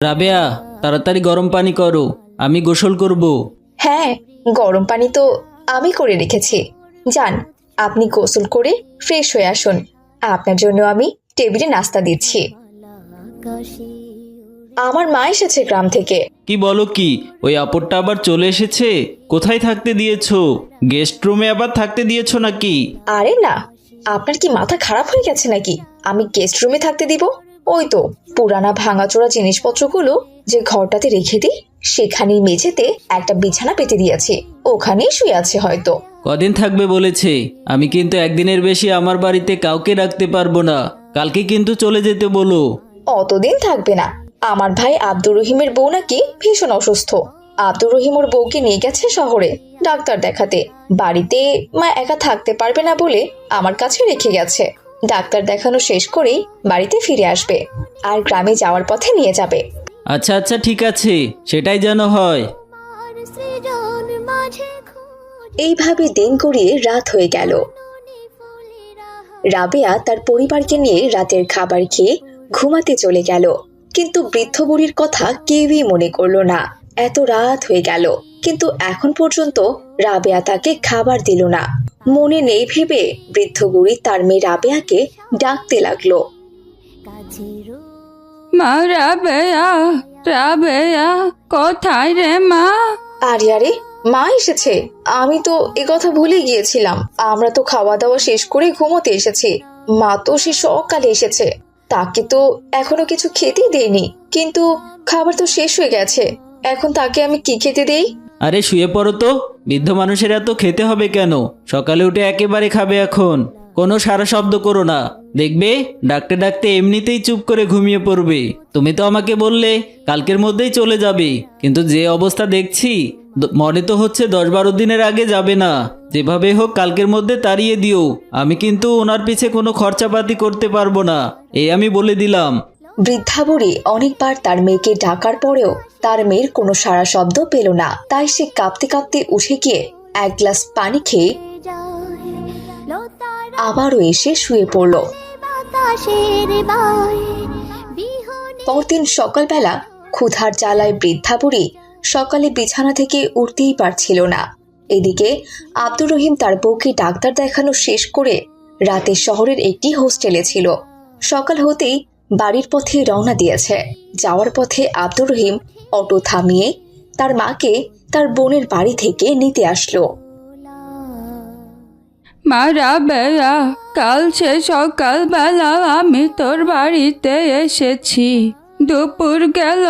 রাবেয়া, তাড়াতাড়ি গরম পানি করো, আমি গোসল করব। হ্যাঁ, গরম পানি তো আমি করে রেখেছি। যান, আপনি গোসল করে ফ্রেশ হয়ে আসুন। আপনার জন্য আমি টেবিলে নাস্তা দিচ্ছি। আমার মা এসেছে গ্রাম থেকে। কি বলো কি, ওই আপদটা আবার চলে এসেছে? কোথায় থাকতে দিয়েছো? গেস্ট রুমে আবার থাকতে দিয়েছো নাকি? আরে না, আপনার কি মাথা খারাপ হয়ে গেছে নাকি? আমি গেস্ট রুমে থাকতে দিব? ওই তো পুরানা ভাঙাচোরা জিনিসপত্রগুলো যে ঘরটাতে রেখে দিই, সেখানেই মেঝেতে একটা বিছানা পেতে দিয়েছি, ওখানেই শুয়ে আছে হয়তো। কদিন থাকবে বলেছে? আমি কিন্তু একদিনের বেশি আমার বাড়িতে কাউকে রাখতে পারবো না। কালকে কিন্তু চলে যেতে বলো। অতদিন থাকবে না। আমার ভাই আব্দুর রহিমের বউ নাকি ভীষণ অসুস্থ। আব্দুর রহিম ওর বউকে নিয়ে গেছে শহরে ডাক্তার দেখাতে। বাড়িতে মা একা থাকতে পারবে না বলে আমার কাছে রেখে গেছে। ডাক্তার দেখানো শেষ করেই বাড়িতে ফিরে আসবে, আর গ্রামে যাওয়ার পথে নিয়ে যাবে। আচ্ছা আচ্ছা, ঠিক আছে, সেটাই যেন হয়। এইভাবে দিন গড়িয়ে রাত হয়ে গেল। রাবেয়া তার পরিবারকে নিয়ে রাতের খাবার খেয়ে ঘুমাতে চলে গেল, কিন্তু বৃদ্ধ বুড়ির কথা কেউই মনে করলো না। এত রাত হয়ে গেল, কিন্তু এখন পর্যন্ত রাবেয়া তাকে খাবার দিল না। মনে নেই ভেবে বৃদ্ধ বুড়ি তার মেয়ে রাবেয়াকে ডাকতে লাগলো। মা রাবেয়া, রাবেয়া, কোথায় রে মা? আরে আরে, মা এসেছে! আমি তো এ কথা ভুলে গিয়েছিলাম। আমরা তো খাওয়া দাওয়া শেষ করে ঘুমোতে এসেছি। মা তো সে সকালে এসেছে, তাকে তো এখনো কিছু খেতেই দেইনি। কিন্তু খাবার তো শেষ হয়ে গেছে, এখন তাকে আমি কি খেতে দেই? আরে শুয়ে পড়ো তো। বৃদ্ধ মানুষের এত খেতে হবে কেন? সকালে উঠে একেবারে খাবে এখন। কোনো সারা শব্দ করো না, দেখবে ডাকতে ডাকতে এমনিতেই চুপ করে ঘুমিয়ে পড়বে। তুমি তো আমাকে বললে কালকের মধ্যেই চলে যাবে, কিন্তু যে অবস্থা দেখছি মনে তো হচ্ছে 10-12 দিনের আগে যাবে না। যেভাবে হোক কালকের মধ্যে তাড়িয়ে দিও। আমি কিন্তু ওনার পিছে কোনো খরচাপাতি করতে পারবো না, এই আমি বলে দিলাম। বৃদ্ধা বুড়ি অনেকবার তার মেয়েকে ডাকার পরেও তার মেয়ের কোনো সাড়া শব্দ পেল না। তাই সে কাঁপতে কাঁপতে উঠে গিয়ে এক গ্লাস পানি খেয়ে আবারও এসে শুয়ে পড়ল। পরদিন সকালবেলা ক্ষুধার জ্বালায় বৃদ্ধা বুড়ি সকালে বিছানা থেকে উঠতেই পারছিল না। এদিকে আব্দুর রহিম তার বউকে ডাক্তার দেখানো শেষ করে রাতে শহরের একটি হোস্টেলে ছিল। সকাল হতেই বাড়ির পথে রওনা দিয়েছে। যাওয়ার পথে আব্দুর রহিম অটো থামিয়ে তার মাকে তার বোনের বাড়ি থেকে নিতে আসলো। মা রাবেয়া, কাল সে সকালবেলা আমি তোর বাড়িতে এসেছি। দুপুর গেল